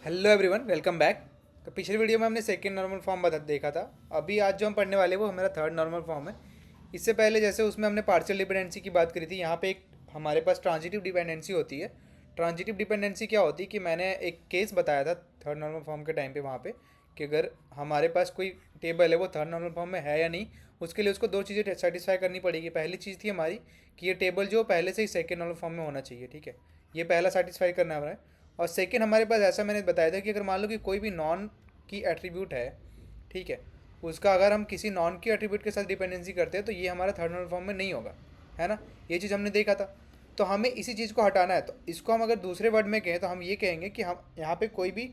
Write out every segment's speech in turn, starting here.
Hello everyone, welcome back. तो पिछली video में हमने सेकंड नॉर्मल फॉर्म बता देखा था। अभी आज जो हम पढ़ने वाले हैं वो हमारा थर्ड नॉर्मल फॉर्म है। इससे पहले जैसे उसमें हमने पार्शियल डिपेंडेंसी की बात करी थी, यहाँ पे एक हमारे पास ट्रांजिटिव डिपेंडेंसी होती है। ट्रांजिटिव डिपेंडेंसी क्या होती है कि मैंने एक केस बताया था थर्ड नॉर्मल फॉर्म के टाइम पे वहाँ पे कि अगर हमारे पास कोई टेबल है वो थर्ड नॉर्मल फॉर्म में है या नहीं, उसके लिए उसको दो चीज़ें सेटिस्फाई करनी पड़ेगी। पहली चीज़ थी हमारी कि ये टेबल जो पहले से ही सेकेंड नॉर्मल फॉर्म में होना चाहिए, ठीक है। ये पहला सेटिस्फाई करना है। और सेकंड हमारे पास ऐसा मैंने बताया था कि अगर मान लो कि कोई भी नॉन की एट्रीब्यूट है, ठीक है, उसका अगर हम किसी नॉन की एट्रीब्यूट के साथ डिपेंडेंसी करते हैं तो ये हमारा थर्ड नॉर्मल फॉर्म में नहीं होगा, है ना। ये चीज़ हमने देखा था। तो हमें इसी चीज़ को हटाना है। तो इसको हम अगर दूसरे वर्ड में कहें तो हम ये कहेंगे कि हम यहाँ पे कोई भी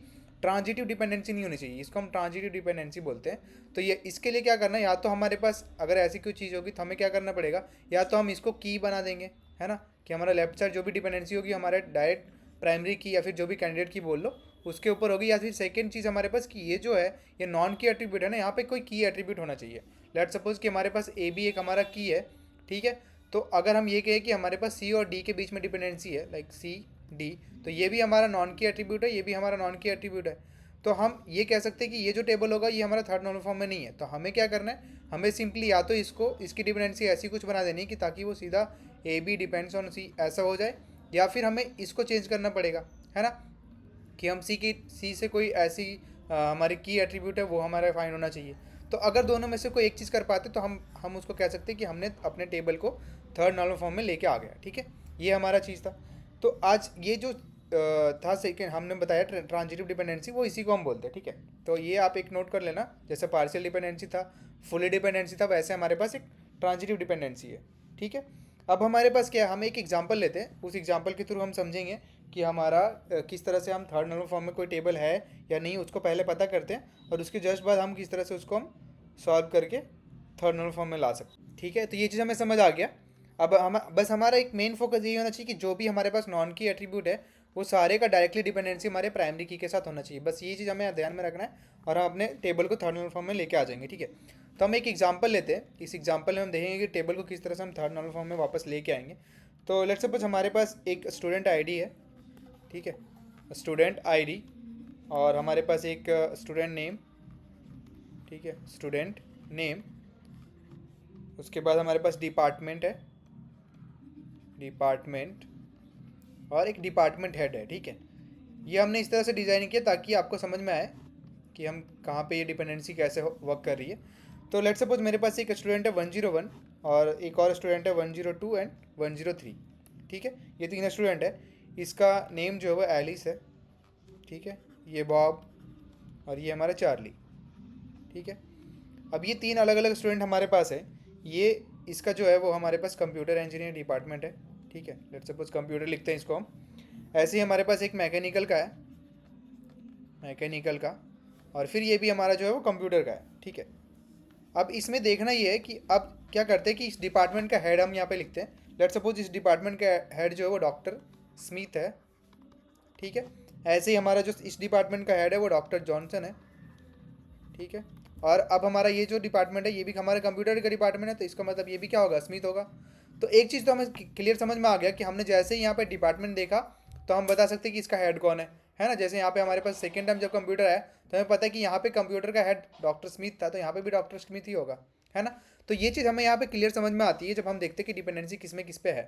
ट्रांजिटिव डिपेंडेंसी नहीं होनी चाहिए। इसको हम ट्रांजिटिव डिपेंडेंसी बोलते हैं। तो ये इसके लिए क्या करना है, या तो हमारे पास अगर ऐसी कोई चीज़ होगी तो हमें क्या करना पड़ेगा, या तो हम इसको की बना देंगे, है ना, कि हमारा लेफ्ट साइड जो भी डिपेंडेंसी होगी हमारे डायरेक्ट प्राइमरी की या फिर जो भी कैंडिडेट की बोल लो उसके ऊपर होगी। या फिर सेकंड चीज़ हमारे पास कि ये जो है ये नॉन की एट्रीब्यूट है ना, यहाँ पे कोई की एट्रीब्यूट होना चाहिए। लेट सपोज कि हमारे पास ए भी एक हमारा की है, ठीक है। तो अगर हम ये कहें कि हमारे पास सी और डी के बीच में डिपेंडेंसी है, लाइक सी डी, तो ये भी हमारा नॉन की एट्रीब्यूट है, ये भी हमारा नॉन की एट्रीब्यूट है। तो हम ये कह सकते हैं कि ये जो टेबल होगा ये हमारा थर्ड नॉर्मल फॉर्म में नहीं है। तो हमें क्या करना है, हमें सिंपली या तो इसको इसकी डिपेंडेंसी ऐसी कुछ बना देनी है कि ताकि वो सीधा ए बी डिपेंड्स ऑन सी ऐसा हो जाए, या फिर हमें इसको चेंज करना पड़ेगा, है ना, कि हम सी से कोई ऐसी हमारी की एट्रीब्यूट है वो हमारा फाइन होना चाहिए। तो अगर दोनों में से कोई एक चीज़ कर पाते तो हम उसको कह सकते हैं कि हमने अपने टेबल को थर्ड नॉर्मल फॉर्म में लेके आ गया, ठीक है। ये हमारा चीज़ था। तो आज ये जो था सेकेंड हमने बताया ट्रांजिटिव डिपेंडेंसी, वो इसी को हम बोलते हैं, ठीक है। तो ये आप एक नोट कर लेना, जैसे पार्शियल डिपेंडेंसी था, फुली डिपेंडेंसी था, वैसे हमारे पास एक ट्रांजिटिव डिपेंडेंसी है, ठीक है। अब हमारे पास क्या है, हम एक एग्जांपल लेते हैं, उस एग्जांपल के थ्रू हम समझेंगे कि हमारा किस तरह से हम थर्ड नॉर्मल फॉर्म में कोई टेबल है या नहीं उसको पहले पता करते हैं, और उसके जस्ट बाद हम किस तरह से उसको हम सॉल्व करके थर्ड नॉर्मल फॉर्म में ला सकते हैं, ठीक है। तो ये चीज़ हमें समझ आ गया। अब हम बस हमारा एक मेन फोकस ये होना चाहिए कि जो भी हमारे पास नॉन की एट्रीब्यूट है वो सारे का डायरेक्टली डिपेंडेंसी हमारे प्राइमरी की के साथ होना चाहिए। बस ये चीज़ हमें ध्यान में रखना है और हम अपने टेबल को थर्ड नॉर्मल फॉर्म में लेके आ जाएंगे, ठीक है। तो हम एक एग्जांपल लेते हैं। इस एग्जांपल में हम देखेंगे कि टेबल को किस तरह से हम थर्ड नॉर्मल फॉर्म में वापस लेके आएंगे। तो लेट्स सपोज हमारे पास एक स्टूडेंट आईडी है, ठीक है, स्टूडेंट आईडी, और हमारे पास एक स्टूडेंट नेम, ठीक है, स्टूडेंट नेम। उसके बाद हमारे पास डिपार्टमेंट है, डिपार्टमेंट, और एक डिपार्टमेंट हेड है, ठीक है। ये हमने इस तरह से डिज़ाइन किया ताकि आपको समझ में आए कि हम कहाँ पे ये डिपेंडेंसी कैसे वर्क कर रही है। तो लेट्स सपोज मेरे पास एक स्टूडेंट है 101 और एक और स्टूडेंट है 102 एंड 103, ठीक है। ये तीन स्टूडेंट है। इसका नेम जो है वो एलिस है, ठीक है, ये बॉब, और ये हमारा चार्ली, ठीक है। अब ये तीन अलग अलग स्टूडेंट हमारे पास है। ये इसका जो है वो हमारे पास कंप्यूटर इंजीनियर डिपार्टमेंट है, ठीक है। लेट्स सपोज कंप्यूटर लिखते हैं इसको हम। ऐसे ही हमारे पास एक मैकेनिकल का है, मैकेनिकल का, और फिर ये भी हमारा जो है वो कंप्यूटर का है, ठीक है। अब इसमें देखना ये है कि अब क्या करते हैं कि इस डिपार्टमेंट का हेड हम यहाँ पे लिखते हैं। लेट्स सपोज इस डिपार्टमेंट का हेड जो है वो डॉक्टर स्मिथ है, ठीक है। ऐसे ही हमारा जो इस डिपार्टमेंट का हेड है वो डॉक्टर जॉनसन है, ठीक है। और अब हमारा ये जो डिपार्टमेंट है ये भी हमारे कंप्यूटर का डिपार्टमेंट है, तो इसका मतलब ये भी क्या होगा, स्मिथ होगा। तो एक चीज़ तो हमें क्लियर समझ में आ गया कि हमने जैसे ही यहाँ पे डिपार्टमेंट देखा तो हम बता सकते हैं कि इसका हेड कौन है ना। जैसे यहाँ पे हमारे पास सेकेंड टाइम जब कंप्यूटर आया तो हमें पता है कि यहाँ पे कंप्यूटर का हेड डॉक्टर स्मिथ था, तो यहाँ पे भी डॉक्टर स्मिथ ही होगा, है ना। तो ये चीज़ हमें यहाँ पे क्लियर समझ में आती है जब हम देखते हैं कि डिपेंडेंसी किस में किस पे है,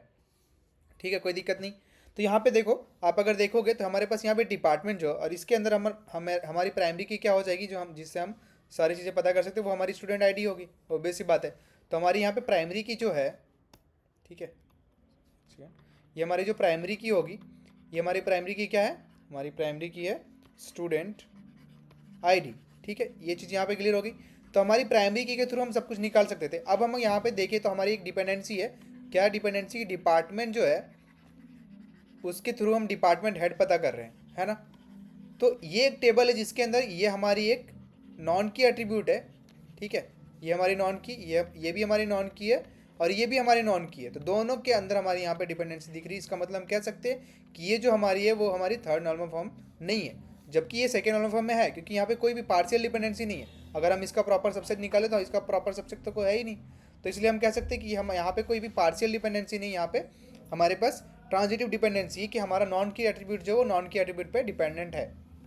ठीक है, कोई दिक्कत नहीं। तो यहाँ पे देखो, आप अगर देखोगे तो हमारे पास यहाँ पे डिपार्टमेंट जो, और इसके अंदर हमारी प्राइमरी की क्या हो जाएगी, जो हम जिससे हम सारी चीज़ें पता कर सकते हैं वो हमारी स्टूडेंट आईडी होगी, ऑब्वियस सी बात है। तो हमारी यहाँ पे प्राइमरी की जो है, ठीक है, ये हमारी जो प्राइमरी की होगी, ये हमारी प्राइमरी की क्या है, हमारी प्राइमरी की है स्टूडेंट आईडी, ठीक है। ये चीज़ यहाँ पे क्लियर होगी। तो हमारी प्राइमरी की के थ्रू हम सब कुछ निकाल सकते थे। अब हम यहाँ पे देखें तो हमारी एक डिपेंडेंसी है, क्या डिपेंडेंसी, डिपार्टमेंट जो है उसके थ्रू हम डिपार्टमेंट हेड पता कर रहे हैं, है ना। तो ये एक टेबल है जिसके अंदर ये हमारी एक नॉन की एट्रीब्यूट है, ठीक है। ये हमारी नॉन की, ये भी हमारी नॉन की है, और ये भी हमारी नॉन की है। तो दोनों के अंदर हमारी यहाँ पे डिपेंडेंसी दिख रही है। इसका मतलब हम कह सकते हैं कि ये जो हमारी है वो हमारी थर्ड नॉर्मल फॉर्म नहीं है, जबकि ये सेकेंड नॉर्मल फॉर्म में है, क्योंकि यहाँ पे कोई भी पार्शियल डिपेंडेंसी नहीं है। अगर हम इसका प्रॉपर सबसेट निकालें तो इसका प्रॉपर सबसेट तो कोई है ही नहीं। तो इसलिए हम कह सकते हैं कि हम यहाँ पे कोई भी पार्शियल डिपेंडेंसी नहीं, यहाँ पे हमारे पास ट्रांजिटिव डिपेंडेंसी है कि हमारा नॉन की एट्रीब्यूट जो है वो नॉन की एट्रीब्यूट पे डिपेंडेंट है,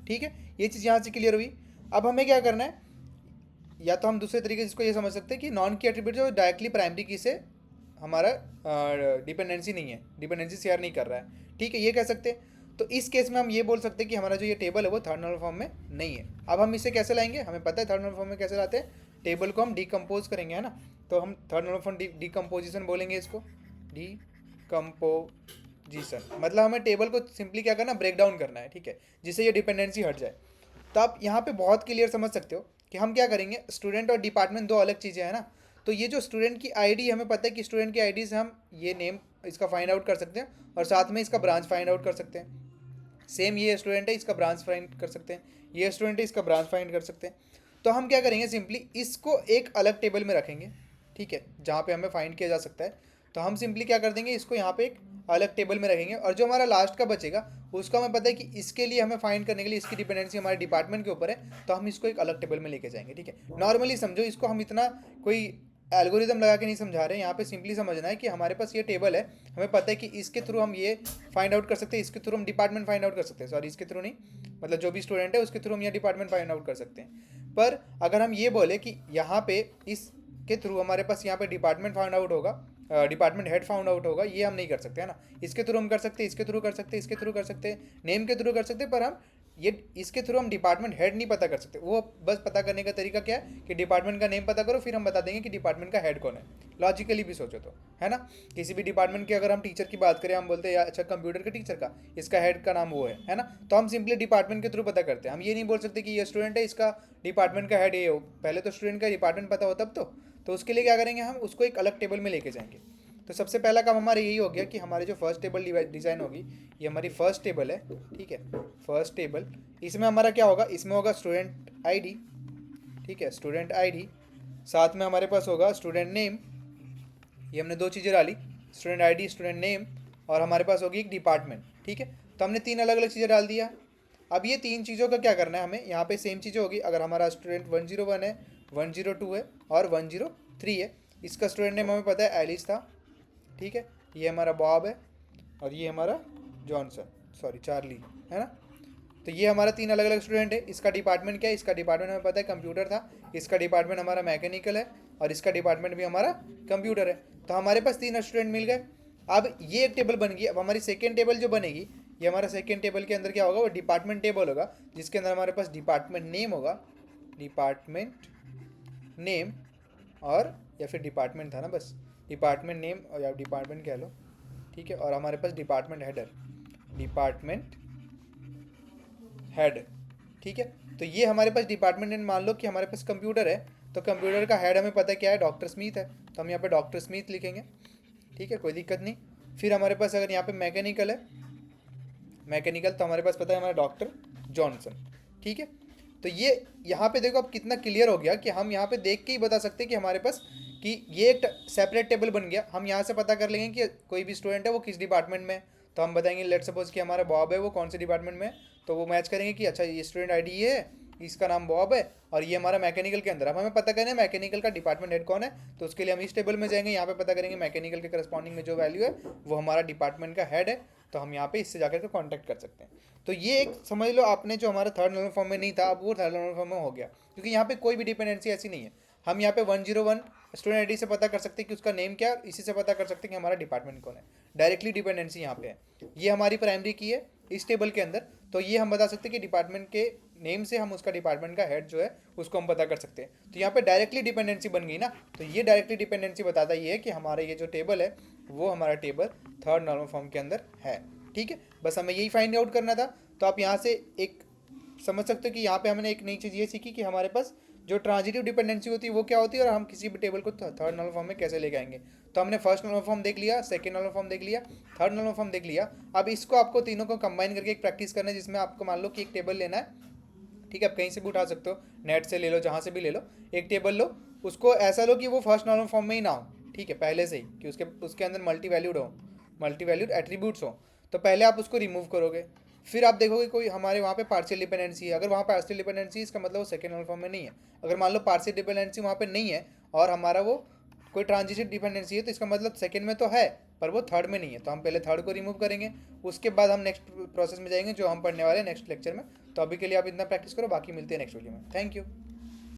ठीक है, ये चीज़ यहाँ से क्लियर हुई। अब हमें क्या करना है, या तो हम दूसरे तरीके से इसको ये समझ सकते हैं कि नॉन की एट्रीब्यूट जो डायरेक्टली प्राइमरी की से हमारा डिपेंडेंसी नहीं है, डिपेंडेंसी शेयर नहीं कर रहा है, ठीक है, ये कह सकते हैं। तो इस केस में हम ये बोल सकते हैं कि हमारा जो ये टेबल है वो थर्ड नॉर्मल फॉर्म में नहीं है। अब हम इसे कैसे लाएंगे, हमें पता है थर्ड नॉर्मल फॉर्म में कैसे लाते हैं, टेबल को हम डिकम्पोज करेंगे, है ना। तो हम थर्ड नॉर्मल फॉर्म डिकम्पोजिशन बोलेंगे इसको, डिकम्पोजिशन मतलब हमें टेबल को सिंपली क्या करना, ब्रेक डाउन करना है, ठीक है, जिससे ये डिपेंडेंसी हट जाए। तो आप यहाँ पे बहुत क्लियर समझ सकते हो कि हम क्या करेंगे, स्टूडेंट और डिपार्टमेंट दो अलग चीज़ें हैं ना। तो ये जो स्टूडेंट की आईडी, हमें पता है कि स्टूडेंट की आईडी से हम ये नेम इसका फाइंड आउट कर सकते हैं और साथ में इसका ब्रांच फाइंड आउट कर सकते हैं। सेम ये स्टूडेंट है, इसका ब्रांच फाइंड कर सकते हैं, ये स्टूडेंट है, इसका ब्रांच फाइंड कर सकते हैं। तो हम क्या करेंगे, सिंपली इसको एक अलग टेबल में रखेंगे, ठीक है, जहाँ पे हमें फाइंड किया जा सकता है। तो हम सिंपली क्या कर देंगे, इसको यहाँ पे एक अलग टेबल में रखेंगे, और जो हमारा लास्ट का बचेगा उसका हमें पता है कि इसके लिए हमें फाइंड करने के लिए इसकी डिपेंडेंसी हमारे डिपार्टमेंट के ऊपर है, तो हम इसको एक अलग टेबल में लेके जाएंगे, ठीक है। नॉर्मली समझो इसको, हम इतना कोई एल्गोरिदम लगा के नहीं समझा रहे हैं, यहाँ पे सिंपली समझना है कि हमारे पास ये टेबल है, हमें पता है कि इसके थ्रू हम ये फाइंड आउट कर सकते हैं, इसके थ्रू हम डिपार्टमेंट फाइंड आउट कर सकते हैं, सॉरी इसके थ्रू नहीं, मतलब जो भी स्टूडेंट है उसके थ्रू हम ये डिपार्टमेंट फाइंड आउट कर सकते हैं। पर अगर हम ये बोले कि यहाँ पे इसके थ्रू हमारे पास यहाँ पे डिपार्टमेंट फाइंड आउट होगा, डिपार्टमेंट हेड फाउंड आउट होगा, ये हम नहीं कर सकते, है ना। इसके थ्रू हम कर सकते हैं, इसके थ्रू कर सकते हैं, इसके थ्रू कर सकते हैं, नेम के थ्रू कर सकते हैं, पर हम ये इसके थ्रू हम डिपार्टमेंट हेड नहीं पता कर सकते। वो बस पता करने का तरीका क्या है कि डिपार्टमेंट का नेम पता करो, फिर हम बता देंगे कि डिपार्टमेंट का हेड कौन है। लॉजिकली भी सोचो तो, है ना। किसी भी डिपार्टमेंट की अगर हम टीचर की बात करें, हम बोलते हैं अच्छा कंप्यूटर के टीचर का इसका हेड का नाम वो है ना। तो हम सिंपली डिपार्टमेंट के थ्रू पता करते हैं, हम ये नहीं बोल सकते कि ये स्टूडेंट है, इसका डिपार्टमेंट का हेड ये हो। पहले तो स्टूडेंट का डिपार्टमेंट पता हो तब तो उसके लिए क्या करेंगे, हम उसको एक अलग टेबल में लेके जाएंगे। तो सबसे पहला काम हमारा यही हो गया कि हमारे जो फर्स्ट टेबल डिज़ाइन होगी, ये हमारी फर्स्ट टेबल है, ठीक है, फर्स्ट टेबल। इसमें हमारा क्या होगा, इसमें होगा स्टूडेंट आईडी, ठीक है, स्टूडेंट आईडी, साथ में हमारे पास होगा स्टूडेंट नेम, ये हमने दो चीज़ें डाली, स्टूडेंट आईडी, स्टूडेंट नेम, और हमारे पास होगी एक डिपार्टमेंट, ठीक है। तो हमने तीन अलग अलग चीज़ें डाल दिया। अब ये तीन चीज़ों का क्या करना है हमें, यहाँ पे सेम चीज़ें होगी। अगर हमारा स्टूडेंट 101 है, 102 है और 103 है, इसका स्टूडेंट नेम हमें पता है एलिस था, ठीक है, ये हमारा बॉब है और ये हमारा जॉनसन, सॉरी चार्ली, है ना। तो ये हमारा तीन अलग अलग स्टूडेंट है। इसका डिपार्टमेंट क्या है, इसका डिपार्टमेंट हमें पता है कंप्यूटर था, इसका डिपार्टमेंट हमारा मैकेनिकल है और इसका डिपार्टमेंट भी हमारा कंप्यूटर है। तो हमारे पास तीन स्टूडेंट मिल गए। अब ये एक टेबल बन गई। अब हमारी सेकेंड टेबल जो बनेगी, ये हमारा सेकेंड टेबल के अंदर क्या होगा, वो डिपार्टमेंट टेबल होगा, जिसके अंदर हमारे पास डिपार्टमेंट नेम होगा, डिपार्टमेंट नेम, और या फिर डिपार्टमेंट था ना, बस डिपार्टमेंट नेम और या डिपार्टमेंट कह लो, ठीक है, और हमारे पास डिपार्टमेंट हेडर, डिपार्टमेंट हेड, ठीक है। तो ये हमारे पास डिपार्टमेंट नेम, मान लो कि हमारे पास कंप्यूटर है, तो कंप्यूटर का हेड हमें पता है क्या है, डॉक्टर स्मिथ है, तो हम यहाँ पे डॉक्टर स्मिथ लिखेंगे, ठीक है, कोई दिक्कत नहीं। फिर हमारे पास अगर यहाँ पे मैकेनिकल है, मैकेनिकल, तो हमारे पास पता है हमारा डॉक्टर जॉनसन, ठीक है। तो ये यहाँ पे देखो अब कितना क्लियर हो गया कि हम यहाँ पे देख के ही बता सकते हैं कि हमारे पास कि ये एक सेपरेट टेबल बन गया। हम यहाँ से पता कर लेंगे कि कोई भी स्टूडेंट है वो किस डिपार्टमेंट में है, तो हम बताएंगे लेट सपोज कि हमारा बॉब है, वो कौन से डिपार्टमेंट में है, तो वो मैच करेंगे कि अच्छा ये स्टूडेंट आईडी ये है, इसका नाम बॉब है और ये हमारा मैकेनिकल के अंदर। अब हमें पता करना है मैकेनिकल का डिपार्टमेंट हेड कौन है, तो उसके लिए हम इस टेबल में जाएंगे, यहाँ पे पता करेंगे मैकेनिकल के करस्पॉन्डिंग में जो वैल्यू है वो हमारा डिपार्टमेंट का हेड है, तो हम यहाँ पे इससे जाकर के कॉन्टैक्ट कर सकते हैं। तो ये एक समझ लो आपने जो हमारा थर्ड नॉर्मल फॉर्म में नहीं था, अब वो थर्ड नॉर्मल फॉर्म में हो गया, क्योंकि यहाँ पे कोई भी डिपेंडेंसी ऐसी नहीं है। हम यहाँ पे 101 स्टूडेंट आईडी से पता कर सकते हैं कि उसका नेम क्या है, इसी से पता कर सकते हैं कि हमारा डिपार्टमेंट कौन है। डायरेक्टली डिपेंडेंसी यहाँ पे है, ये हमारी प्राइमरी की है इस टेबल के अंदर। तो ये हम बता सकते हैं कि डिपार्टमेंट के नेम से हम उसका डिपार्टमेंट का हेड जो है उसको हम पता कर सकते हैं। तो यहाँ पे डायरेक्टली डिपेंडेंसी बन गई ना, तो ये डायरेक्टली डिपेंडेंसी बताता ये है कि हमारा ये जो टेबल है वो हमारा टेबल थर्ड नॉर्मल फॉर्म के अंदर है, ठीक है। बस हमें यही फाइंड आउट करना था। तो आप यहाँ से एक समझ सकते हो कि यहाँ पे हमने एक नई चीज़ ये सीखी कि हमारे पास जो ट्रांजिटिव डिपेंडेंसी होती है वो क्या होती है, और हम किसी भी टेबल को थर्ड नॉर्मल फॉर्म में कैसे लेके आएंगे। तो हमने फर्स्ट नॉर्मल फॉर्म देख लिया, सेकंड नॉर्मल फॉर्म देख लिया, थर्ड नॉर्मल फॉर्म देख लिया। अब इसको आपको तीनों को कंबाइन करके एक प्रैक्टिस करना है, जिसमें आपको मान लो कि एक टेबल लेना है, ठीक है, आप कहीं से भी उठा सकते हो, नेट से ले लो, जहाँ से भी ले लो, एक टेबल लो, उसको ऐसा लो कि वो फर्स्ट नॉर्मल फॉर्म में ही ना हो, ठीक है, पहले से ही कि उसके अंदर मल्टी वैल्यूड हो, मल्टी वैल्यूड एट्रीब्यूट्स हो। तो पहले आप उसको रिमूव करोगे, फिर आप देखोगे कोई हमारे वहाँ पे पार्शियल डिपेंडेंसी है। अगर वहाँ पार्शियल डिपेंडेंसी इसका मतलब वो सेकेंड नॉर्मल फॉर्म में नहीं है। अगर मान लो पार्शियल डिपेंडेंसी वहाँ पे नहीं है और हमारा वो कोई ट्रांजिटिव डिपेंडेंसी है तो इसका मतलब सेकंड में तो है पर वो थर्ड में नहीं है, तो हम पहले थर्ड को रिमूव करेंगे, उसके बाद हम नेक्स्ट प्रोसेस में जाएंगे जो हम पढ़ने वाले हैं नेक्स्ट लेक्चर में। तो अभी के लिए आप इतना प्रैक्टिस करो, बाकी मिलते हैं नेक्स्ट वीडियो में। Thank you.